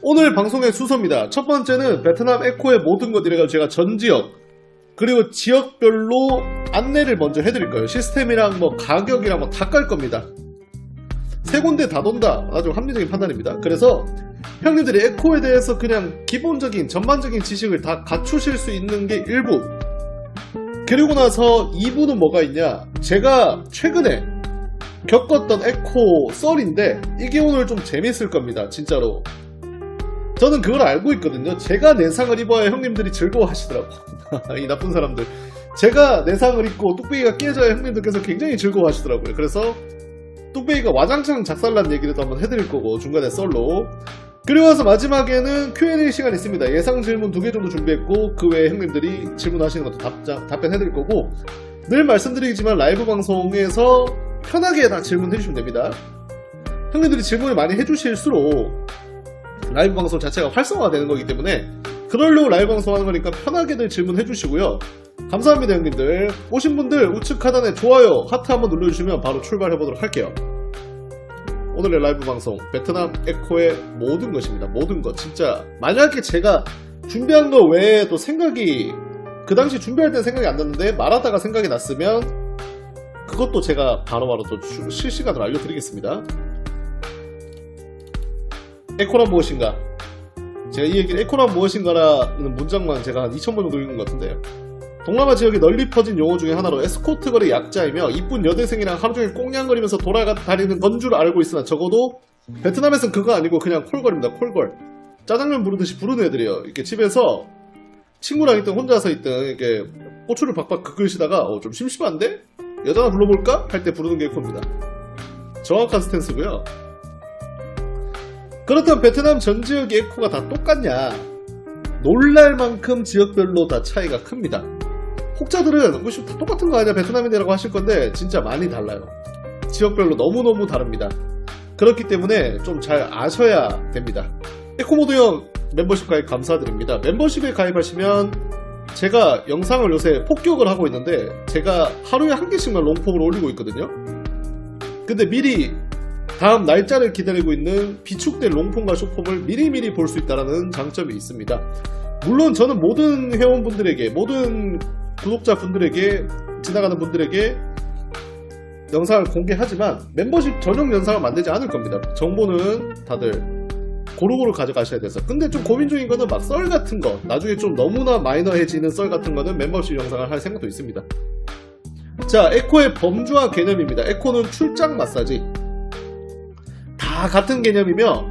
오늘 방송의 순서입니다. 첫 번째는 베트남 에코의 모든 것 이래가지고 제가 전 지역 그리고 지역별로 안내를 먼저 해드릴 거예요. 시스템이랑 뭐 가격이랑 뭐 다 깔 겁니다. 세 군데 다 돈다. 아주 합리적인 판단입니다. 그래서 형님들이 에코에 대해서 그냥 기본적인 전반적인 지식을 다 갖추실 수 있는 게 1부. 그리고 나서 2부는 뭐가 있냐, 제가 최근에 겪었던 에코 썰인데 이게 오늘 좀 재밌을 겁니다. 진짜로 저는 그걸 알고 있거든요. 제가 내상을 입어야 형님들이 즐거워하시더라고. 이 나쁜 사람들. 제가 내상을 입고 뚝배기가 깨져야 형님들께서 굉장히 즐거워하시더라고요. 그래서 뚝배기가 와장창 작살난 얘기를 또 한번 해드릴 거고, 중간에 썰로. 그리고 나서 마지막에는 Q&A 시간 있습니다. 예상 질문 2개 정도 준비했고 그 외에 형님들이 질문하시는 것도 답변해드릴 거고, 늘 말씀드리지만 라이브 방송에서 편하게 다 질문 해주시면 됩니다. 형님들이 질문을 많이 해주실수록 라이브 방송 자체가 활성화가 되는 거기 때문에 그러려고 라이브 방송 하는 거니까 편하게들 질문해 주시고요. 감사합니다. 형님들 오신 분들 우측 하단에 좋아요 하트 한번 눌러주시면 바로 출발해 보도록 할게요. 오늘의 라이브 방송 베트남 에코의 모든 것입니다. 모든 것. 진짜 만약에 제가 준비한 거 외에 또 생각이, 그 당시 준비할 때는 생각이 안 났는데 말하다가 생각이 났으면 그것도 제가 바로바로 또 실시간으로 알려드리겠습니다. 에코란 무엇인가? 제가 이 얘기를 에코란 무엇인가라는 문장만 제가 한 2000번 정도 읽은 것 같은데요. 동남아 지역에 널리 퍼진 용어 중에 하나로 에스코트 거리 약자이며 이쁜 여대생이랑 하루종일 꽁냥거리면서 돌아다니는 건 줄 알고 있으나 적어도 베트남에서는 그거 아니고 그냥 콜걸입니다. 콜걸. 짜장면 부르듯이 부르는 애들이에요. 이렇게 집에서 친구랑 있든 혼자서 있든 이렇게 고추를 박박 긁으시다가 좀 심심한데? 여자 하나 불러볼까? 할 때 부르는 게 에코입니다. 정확한 스탠스고요. 그렇다면 베트남 전 지역의 에코가 다 똑같냐? 놀랄 만큼 지역별로 다 차이가 큽니다. 혹자들은 다 똑같은 거 아니야 베트남인이라고 하실 건데 진짜 많이 달라요. 지역별로 너무너무 다릅니다. 그렇기 때문에 좀 잘 아셔야 됩니다. 에코모드형 멤버십 가입 감사드립니다. 멤버십에 가입하시면 제가 영상을 요새 폭격을 하고 있는데 제가 하루에 한 개씩만 롱폼을 올리고 있거든요. 근데 미리 다음 날짜를 기다리고 있는 비축된 롱폼과 숏폼을 미리미리 볼 수 있다는 장점이 있습니다. 물론 저는 모든 회원분들에게, 모든 구독자분들에게, 지나가는 분들에게 영상을 공개하지만 멤버십 전용 영상을 만들지 않을 겁니다. 정보는 다들 고루고루 가져가셔야 돼서. 근데 좀 고민 중인 거는 막 썰 같은 거, 나중에 좀 너무나 마이너해지는 썰 같은 거는 멤버십 영상을 할 생각도 있습니다. 자, 에코의 범주화 개념입니다. 에코는 출장 마사지. 다 같은 개념이며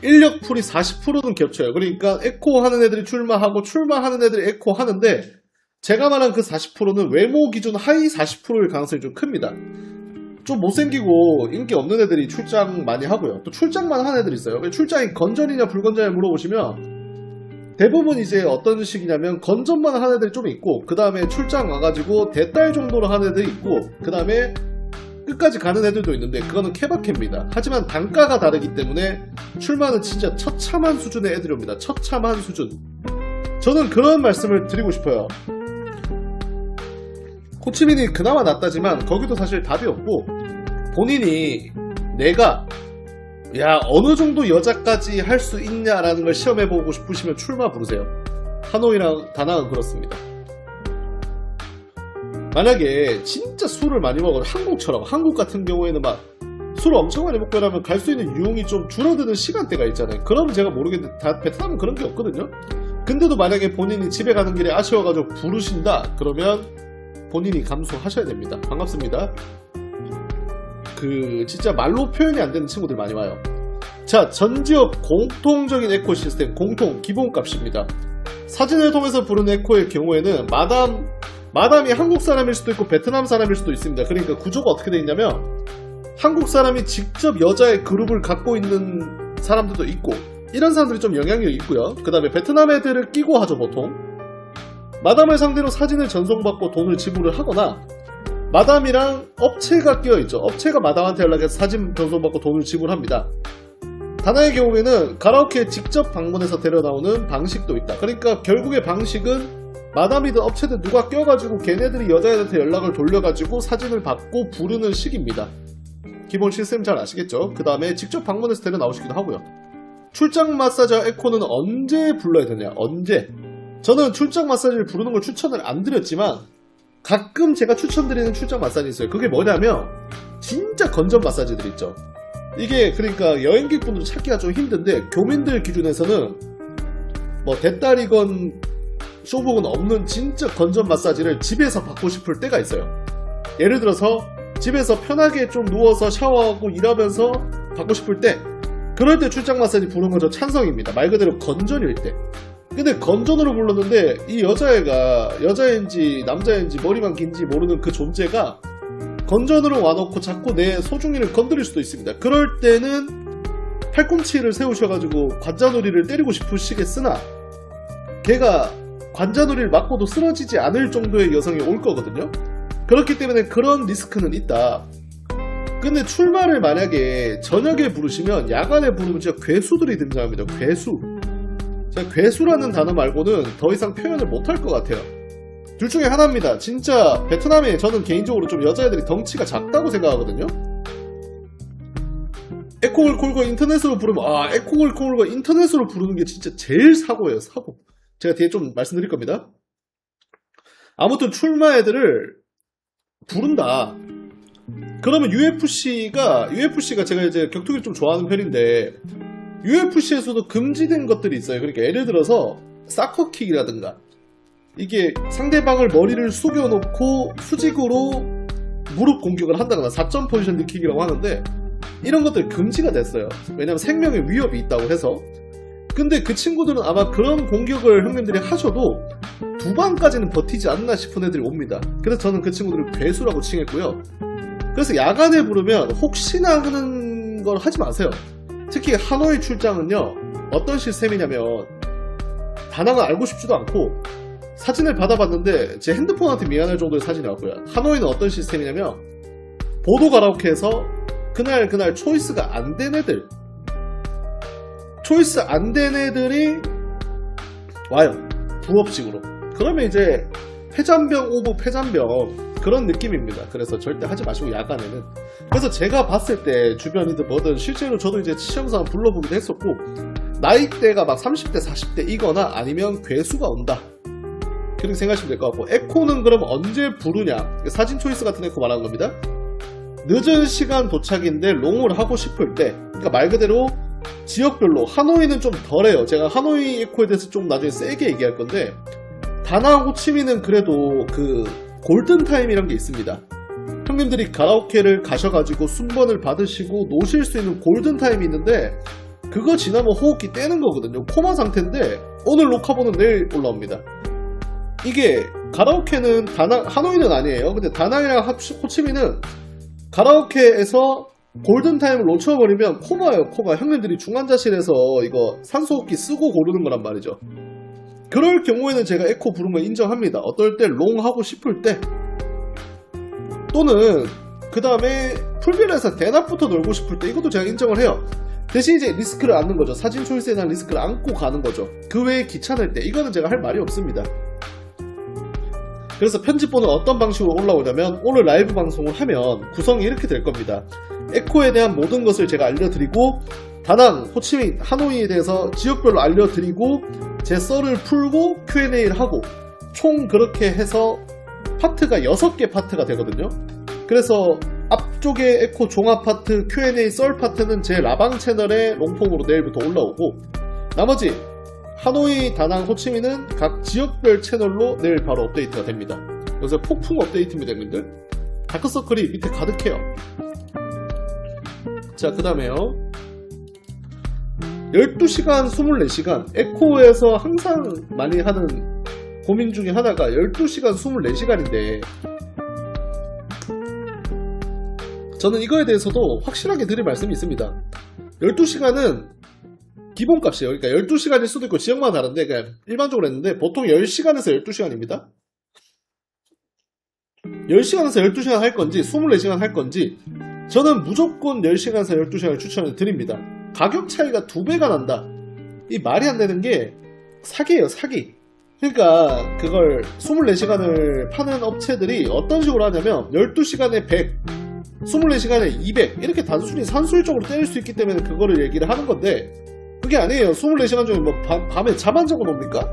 인력풀이 40%는 겹쳐요. 그러니까 에코 하는 애들이 출마하고 출마하는 애들이 에코 하는데, 제가 말한 그 40%는 외모 기준 하위 40%일 가능성이 좀 큽니다. 좀 못생기고 인기 없는 애들이 출장 많이 하고요. 또 출장만 하는 애들이 있어요. 출장이 건전이냐 불건전이냐 물어보시면 대부분 이제 어떤 식이냐면 건전만 하는 애들이 좀 있고, 그 다음에 출장 와가지고 대딸 정도로 하는 애들이 있고, 그 다음에 끝까지 가는 애들도 있는데 그거는 케바케입니다. 하지만 단가가 다르기 때문에 출마는 진짜 처참한 수준의 애들이 옵니다. 처참한 수준. 저는 그런 말씀을 드리고 싶어요. 호치민이 그나마 낫다지만 거기도 사실 답이 없고, 본인이 내가 어느 정도 여자까지 할 수 있냐라는 걸 시험해보고 싶으시면 출마 부르세요. 하노이랑 다낭은 그렇습니다. 만약에 진짜 술을 많이 먹어도 한국처럼, 한국 같은 경우에는 막 술을 엄청 많이 먹고 이러면 갈 수 있는 유흥이 좀 줄어드는 시간대가 있잖아요. 그러면 제가 모르겠는데 베트남은 그런 게 없거든요. 근데도 만약에 본인이 집에 가는 길에 아쉬워가지고 부르신다 그러면 본인이 감수하셔야 됩니다. 반갑습니다. 진짜 말로 표현이 안 되는 친구들 많이 와요. 자, 전 지역 공통적인 에코 시스템, 기본값입니다. 사진을 통해서 부르는 에코의 경우에는 마담이 한국 사람일 수도 있고 베트남 사람일 수도 있습니다. 그러니까 구조가 어떻게 되어 있냐면, 한국 사람이 직접 여자의 그룹을 갖고 있는 사람들도 있고, 이런 사람들이 좀 영향력이 있고요. 그 다음에 베트남 애들을 끼고 하죠. 보통 마담을 상대로 사진을 전송받고 돈을 지불을 하거나, 마담이랑 업체가 끼어있죠. 업체가 마담한테 연락해서 사진 전송받고 돈을 지불합니다. 다낭의 경우에는 가라오케에 직접 방문해서 데려나오는 방식도 있다. 그러니까 결국의 방식은 마담이든 업체든 누가 껴가지고 걔네들이 여자애한테 연락을 돌려가지고 사진을 받고 부르는 식입니다. 기본 시스템 잘 아시겠죠? 그 다음에 직접 방문해서 데려 나오시기도 하고요. 출장 마사지와 에코는 언제 불러야 되냐? 언제? 저는 출장 마사지를 부르는 걸 추천을 안 드렸지만 가끔 제가 추천드리는 출장 마사지 있어요. 그게 뭐냐면 진짜 건전 마사지들 있죠. 이게 그러니까 여행객분들 찾기가 좀 힘든데 교민들 기준에서는 뭐 대딸이건 쇼복은 없는 진짜 건전 마사지를 집에서 받고 싶을 때가 있어요. 예를 들어서 집에서 편하게 좀 누워서 샤워하고 일하면서 받고 싶을 때, 그럴 때 출장 마사지 부르는 건 저 찬성입니다. 말 그대로 건전일 때. 근데 건전으로 불렀는데 이 여자애가 여자인지 남자인지 머리만 긴지 모르는 그 존재가 건전으로 와놓고 자꾸 내 소중이를 건드릴 수도 있습니다. 그럴 때는 팔꿈치를 세우셔가지고 관자놀이를 때리고 싶으시겠으나 걔가 관자놀이를 맞고도 쓰러지지 않을 정도의 여성이 올 거거든요. 그렇기 때문에 그런 리스크는 있다. 근데 출마를 만약에 저녁에 부르시면 야간에 부르면 진짜 괴수들이 등장합니다. 괴수. 제가 괴수라는 단어 말고는 더 이상 표현을 못할 것 같아요. 둘 중에 하나입니다. 진짜 베트남에 저는 개인적으로 좀 여자애들이 덩치가 작다고 생각하거든요. 에코걸 콜거 인터넷으로 부르면 에코걸 콜거 인터넷으로 부르는 게 진짜 제일 사고예요. 사고. 제가 뒤에 좀 말씀드릴 겁니다. 아무튼 출마 애들을 부른다. 그러면 UFC가 제가 이제 격투기를 좀 좋아하는 편인데 UFC에서도 금지된 것들이 있어요. 그러니까 예를 들어서 사커킥이라든가 이게 상대방을 머리를 숙여놓고 수직으로 무릎 공격을 한다거나 4점 포지션 킥이라고 하는데 이런 것들 금지가 됐어요. 왜냐면 생명의 위협이 있다고 해서. 근데 그 친구들은 아마 그런 공격을 형님들이 하셔도 2방까지는 버티지 않나 싶은 애들이 옵니다. 그래서 저는 그 친구들을 괴수라고 칭했고요. 그래서 야간에 부르면 혹시나 하는 걸 하지 마세요. 특히 하노이 출장은요, 어떤 시스템이냐면 다낭은 알고 싶지도 않고 사진을 받아봤는데 제 핸드폰한테 미안할 정도의 사진이 왔고요. 하노이는 어떤 시스템이냐면 보도 가라오케에서 그날 초이스가 안 된 애들, 초이스 안 된 애들이 와요. 부업식으로. 그러면 이제 패잔병 오브 패잔병 그런 느낌입니다. 그래서 절대 하지 마시고 야간에는. 그래서 제가 봤을 때 주변이든 뭐든 실제로 저도 이제 시험상 불러보기도 했었고 나이대가 막 30대 40대 이거나 아니면 괴수가 온다 그렇게 생각하시면 될 것 같고, 에코는 그럼 언제 부르냐, 사진 초이스 같은 에코 말하는 겁니다. 늦은 시간 도착인데 롱을 하고 싶을 때, 그러니까 말 그대로 지역별로 하노이는 좀 덜해요. 제가 하노이 에코에 대해서 좀 나중에 세게 얘기할 건데 다낭 호치민은 그래도 그 골든타임이란 게 있습니다. 형님들이 가라오케를 가셔가지고 순번을 받으시고 노실 수 있는 골든타임이 있는데 그거 지나면 호흡기 떼는 거거든요. 코마 상태인데 오늘 녹화본은 내일 올라옵니다. 이게 가라오케는 다낭, 하노이는 아니에요. 근데 다낭이랑 호치민은 가라오케에서 골든타임을 놓쳐버리면 코마예요. 코마. 형님들이 중환자실에서 이거 산소호흡기 쓰고 고르는 거란 말이죠. 그럴 경우에는 제가 에코 부른 거 인정합니다. 어떨 때 롱 하고 싶을 때, 또는 그 다음에 풀빌에서 대낮부터 놀고 싶을 때 이것도 제가 인정을 해요. 대신 이제 리스크를 안는 거죠. 사진 초이스에 대한 리스크를 안고 가는 거죠. 그 외에 귀찮을 때 이거는 제가 할 말이 없습니다. 그래서 편집본은 어떤 방식으로 올라오냐면 오늘 라이브 방송을 하면 구성이 이렇게 될 겁니다. 에코에 대한 모든 것을 제가 알려드리고 다낭, 호치민, 하노이에 대해서 지역별로 알려드리고 제 썰을 풀고 Q&A를 하고 총 그렇게 해서 파트가 6개 파트가 되거든요. 그래서 앞쪽에 에코 종합 파트, Q&A 썰 파트는 제 라방 채널에 롱폼으로 내일부터 올라오고 나머지 하노이, 다낭, 호치민은 각 지역별 채널로 내일 바로 업데이트가 됩니다. 그래서 폭풍 업데이트입니다, 여러분들. 다크서클이 밑에 가득해요. 자, 그 다음에요. 12시간, 24시간. 에코에서 항상 많이 하는 고민 중에 하나가 12시간, 24시간인데 저는 이거에 대해서도 확실하게 드릴 말씀이 있습니다. 12시간은 기본값이에요. 그러니까 12시간일 수도 있고 지역마다 다른데 그냥 일반적으로 했는데 보통 10시간에서 12시간입니다. 10시간에서 12시간 할 건지 24시간 할 건지 저는 무조건 10시간에서 12시간을 추천을 드립니다. 가격 차이가 2배가 난다. 이 말이 안 되는 게 사기예요, 사기. 그러니까 그걸 24시간을 파는 업체들이 어떤 식으로 하냐면 12시간에 100, 24시간에 200 이렇게 단순히 산술적으로 때릴 수 있기 때문에 그거를 얘기를 하는 건데 그게 그게 아니에요. 24시간 중에 뭐 밤에 잠 안 자고 놉니까?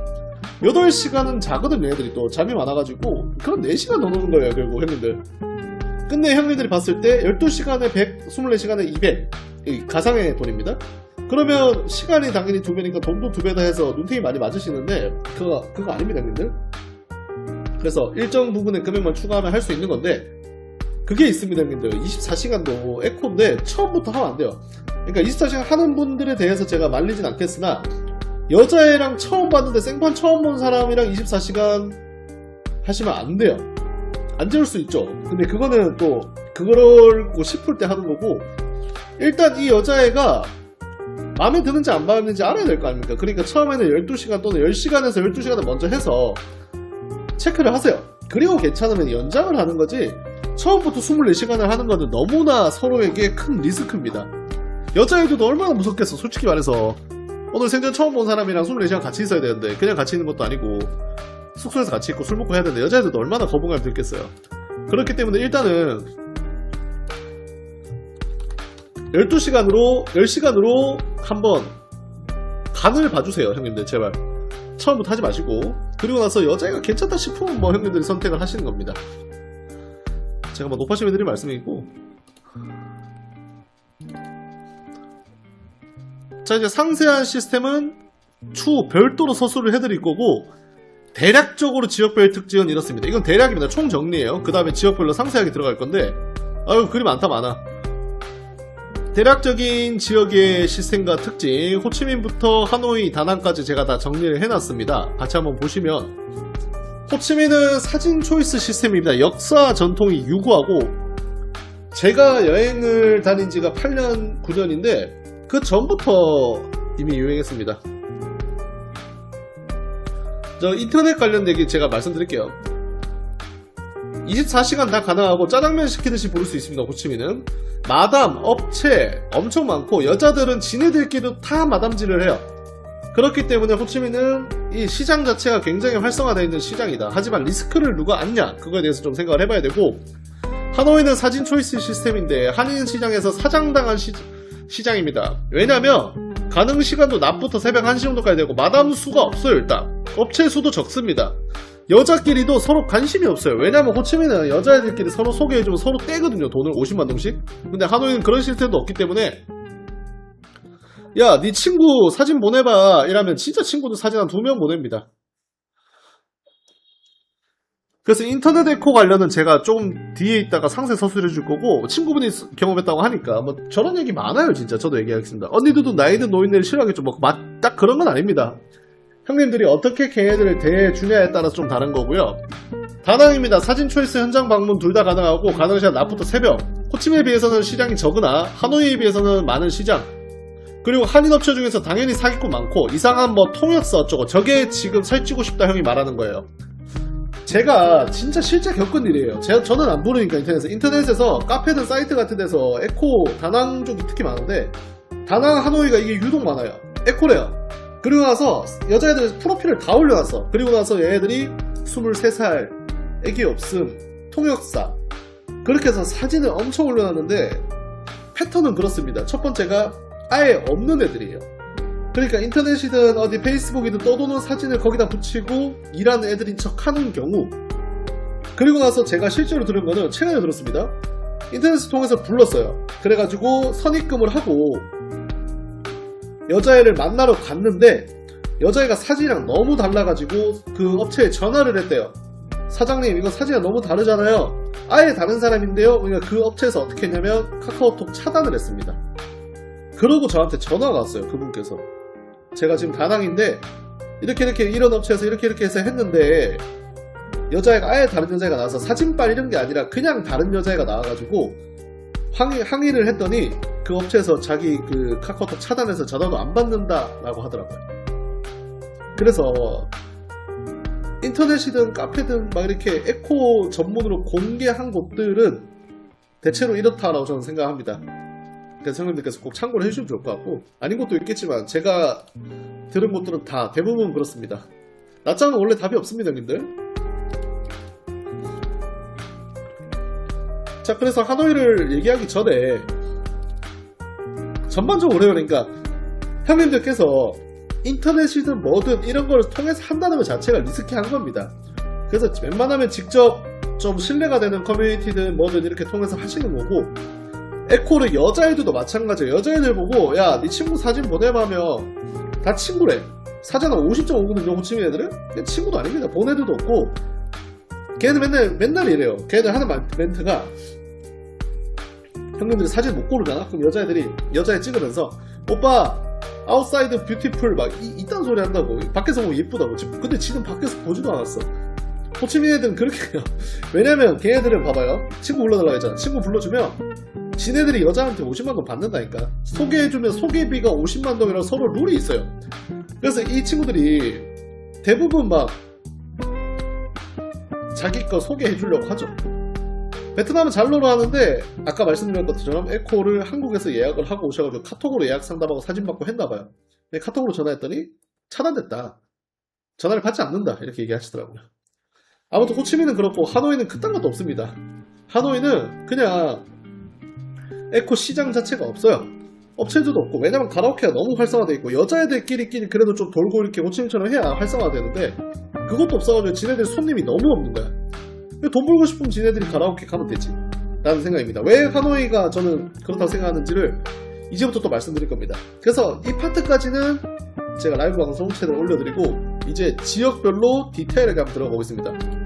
8시간은 자거든 얘네들이 또 잠이 많아가지고 그럼 4시간 더 노는 거예요 결국 형님들. 근데 형님들이 봤을 때 12시간에 100, 24시간에 200 가상의 돈입니다. 그러면 시간이 당연히 2배니까 돈도 2배다 해서 눈탱이 많이 맞으시는데 그거 아닙니다 형님들. 그래서 일정 부분의 금액만 추가하면 할 수 있는 건데 그게 있습니다 형님들. 24시간도 에코인데 처음부터 하면 안 돼요. 그러니까 24시간 하는 분들에 대해서 제가 말리진 않겠으나 여자애랑 처음 봤는데 생판 처음 본 사람이랑 24시간 하시면 안 돼요. 안 재울 수 있죠. 근데 그거는 또 그러고 싶을 때 하는 거고 일단 이 여자애가 마음에 드는지 안 마음에 드는지 알아야 될 거 아닙니까? 그러니까 처음에는 12시간 또는 10시간에서 12시간을 먼저 해서 체크를 하세요. 그리고 괜찮으면 연장을 하는 거지 처음부터 24시간을 하는 거는 너무나 서로에게 큰 리스크입니다. 여자애도 얼마나 무섭겠어 솔직히 말해서. 오늘 생전 처음 본 사람이랑 24시간 같이 있어야 되는데 그냥 같이 있는 것도 아니고 숙소에서 같이 있고 술 먹고 해야 되는데 여자애들도 얼마나 거부감이 들겠어요. 그렇기 때문에 일단은 12시간으로 10시간으로 한번 간을 봐주세요 형님들 제발. 처음부터 하지 마시고 그리고 나서 여자애가 괜찮다 싶으면 뭐 형님들이 선택을 하시는 겁니다. 제가 뭐 높아심해 드릴 말씀이고. 자 이제 상세한 시스템은 추후 별도로 서술을 해드릴 거고 대략적으로 지역별 특징은 이렇습니다. 이건 대략입니다. 총 정리예요. 그 다음에 지역별로 상세하게 들어갈 건데 아유 글이 많다 많아. 대략적인 지역의 시스템과 특징 호치민부터 하노이, 다낭까지 제가 다 정리를 해놨습니다. 같이 한번 보시면 호치민은 사진 초이스 시스템입니다. 역사 전통이 유구하고 제가 여행을 다닌 지가 8년 9년인데 그 전부터 이미 유행했습니다. 저 인터넷 관련 얘기 제가 말씀드릴게요. 24시간 다 가능하고 짜장면 시키듯이 부를 수 있습니다. 호치민은 마담, 업체 엄청 많고 여자들은 지네들끼리도 다 마담질을 해요. 그렇기 때문에 호치민은 이 시장 자체가 굉장히 활성화되어 있는 시장이다. 하지만 리스크를 누가 안냐 그거에 대해서 좀 생각을 해봐야 되고 하노이는 사진 초이스 시스템인데 한인 시장에서 사장당한 시장입니다. 왜냐면 가능 시간도 낮부터 새벽 1시 정도까지 되고 마담 수가 없어요. 일단 업체 수도 적습니다. 여자끼리도 서로 관심이 없어요. 왜냐면 호치민은 여자애들끼리 서로 소개해주면 서로 떼거든요. 돈을 50만 동씩. 근데 하노이는 그런 시스템도 없기 때문에 야 네 친구 사진 보내봐 이러면 진짜 친구도 사진 한 2명 보냅니다. 그래서 인터넷 에코 관련은 제가 조금 뒤에 있다가 상세 서술해 줄 거고 친구분이 경험했다고 하니까 뭐 저런 얘기 많아요. 진짜 저도 얘기하겠습니다. 언니들도 나이든 노인네를 싫어하겠죠. 뭐 딱 그런 건 아닙니다. 형님들이 어떻게 걔네들을 대해주냐에 따라서 좀 다른 거고요. 다낭입니다. 사진 초이스 현장 방문 둘 다 가능하고 가능 시간 낮부터 새벽. 호치민에 비해서는 시장이 적으나 하노이에 비해서는 많은 시장. 그리고 한인 업체 중에서 당연히 사기꾼 많고 이상한 뭐 통역사 어쩌고 저게 지금 살찌고 싶다 형이 말하는 거예요. 제가 진짜 실제 겪은 일이에요. 저는 안 부르니까 인터넷에서 카페든 사이트 같은 데서 에코 다낭 쪽이 특히 많은데 다낭 하노이가 이게 유독 많아요. 에코래요. 그리고 나서 여자애들 프로필을 다 올려놨어. 그리고 나서 얘네들이 23살 애기 없음 통역사 그렇게 해서 사진을 엄청 올려놨는데 패턴은 그렇습니다. 첫 번째가 아예 없는 애들이에요. 그러니까 인터넷이든 어디 페이스북이든 떠도는 사진을 거기다 붙이고 일하는 애들인 척 하는 경우. 그리고 나서 제가 실제로 들은 거는 최근에 들었습니다. 인터넷을 통해서 불렀어요. 그래가지고 선입금을 하고 여자애를 만나러 갔는데 여자애가 사진이랑 너무 달라가지고 그 업체에 전화를 했대요. 사장님 이거 사진이 너무 다르잖아요. 아예 다른 사람인데요. 그러니까 그 업체에서 어떻게 했냐면 카카오톡 차단을 했습니다. 그러고 저한테 전화가 왔어요. 그분께서 제가 지금 다낭인데 이렇게 이런 업체에서 이렇게 해서 했는데 여자애가 아예 다른 여자애가 나와서 사진빨 이런 게 아니라 그냥 다른 여자애가 나와가지고 항의를 했더니 그 업체에서 자기 그 카카오톡 차단해서 전화도 안 받는다라고 하더라고요. 그래서 인터넷이든 카페든 막 이렇게 에코 전문으로 공개한 곳들은 대체로 이렇다라고 저는 생각합니다. 그래서 형님들께서 꼭 참고를 해주시면 좋을 것 같고 아닌 것도 있겠지만 제가 들은 곳들은 다 대부분 그렇습니다. 낮장은 원래 답이 없습니다 형님들. 자 그래서 하노이를 얘기하기 전에 전반적으로 그러니까 형님들께서 인터넷이든 뭐든 이런 걸 통해서 한다는 것 자체가 리스키한 겁니다. 그래서 웬만하면 직접 좀 신뢰가 되는 커뮤니티든 뭐든 이렇게 통해서 하시는 거고, 에코를 여자애들도 마찬가지예요. 여자애들 보고 야, 네 친구 사진 보내면 다 친구래. 사진 한 50.5거든요, 호치민 애들은? 걔 친구도 아닙니다. 본 애들도 없고. 걔는 맨날 이래요. 걔들 하는 멘트가, 형님들이 사진 못 고르잖아? 그럼 여자애 찍으면서 오빠 아웃사이드 뷰티풀 막 이딴 소리 한다고. 밖에서 보면 예쁘다고. 근데 지금 밖에서 보지도 않았어. 호치민 애들은 그렇게 해요. 왜냐면 걔네들은 봐봐요. 친구 불러달라고 했잖아. 친구 불러주면 지네들이 여자한테 50만동 받는다니까. 소개해주면 소개비가 50만동이라고 서로 룰이 있어요. 그래서 이 친구들이 대부분 막 자기 거 소개해주려고 하죠. 베트남은 잘로로 하는데 아까 말씀드린 것처럼 에코를 한국에서 예약을 하고 오셔가지고 카톡으로 예약 상담하고 사진 받고 했나봐요. 카톡으로 전화했더니 차단됐다. 전화를 받지 않는다. 이렇게 얘기하시더라고요. 아무튼 호치민은 그렇고 하노이는 그딴 것도 없습니다. 하노이는 그냥 에코 시장 자체가 없어요. 업체들도 없고. 왜냐면 가라오케가 너무 활성화되어 있고 여자애들끼리 그래도 좀 돌고 이렇게 호치민처럼 해야 활성화되는데 그것도 없어가지고 지네들 손님이 너무 없는 거야. 돈 벌고 싶으면 지네들이 가라오케 가면 되지 라는 생각입니다. 왜 하노이가 저는 그렇다고 생각하는지를 이제부터 또 말씀드릴 겁니다. 그래서 이 파트까지는 제가 라이브 방송 채널에 올려드리고 이제 지역별로 디테일하게 한번 들어가 보겠습니다.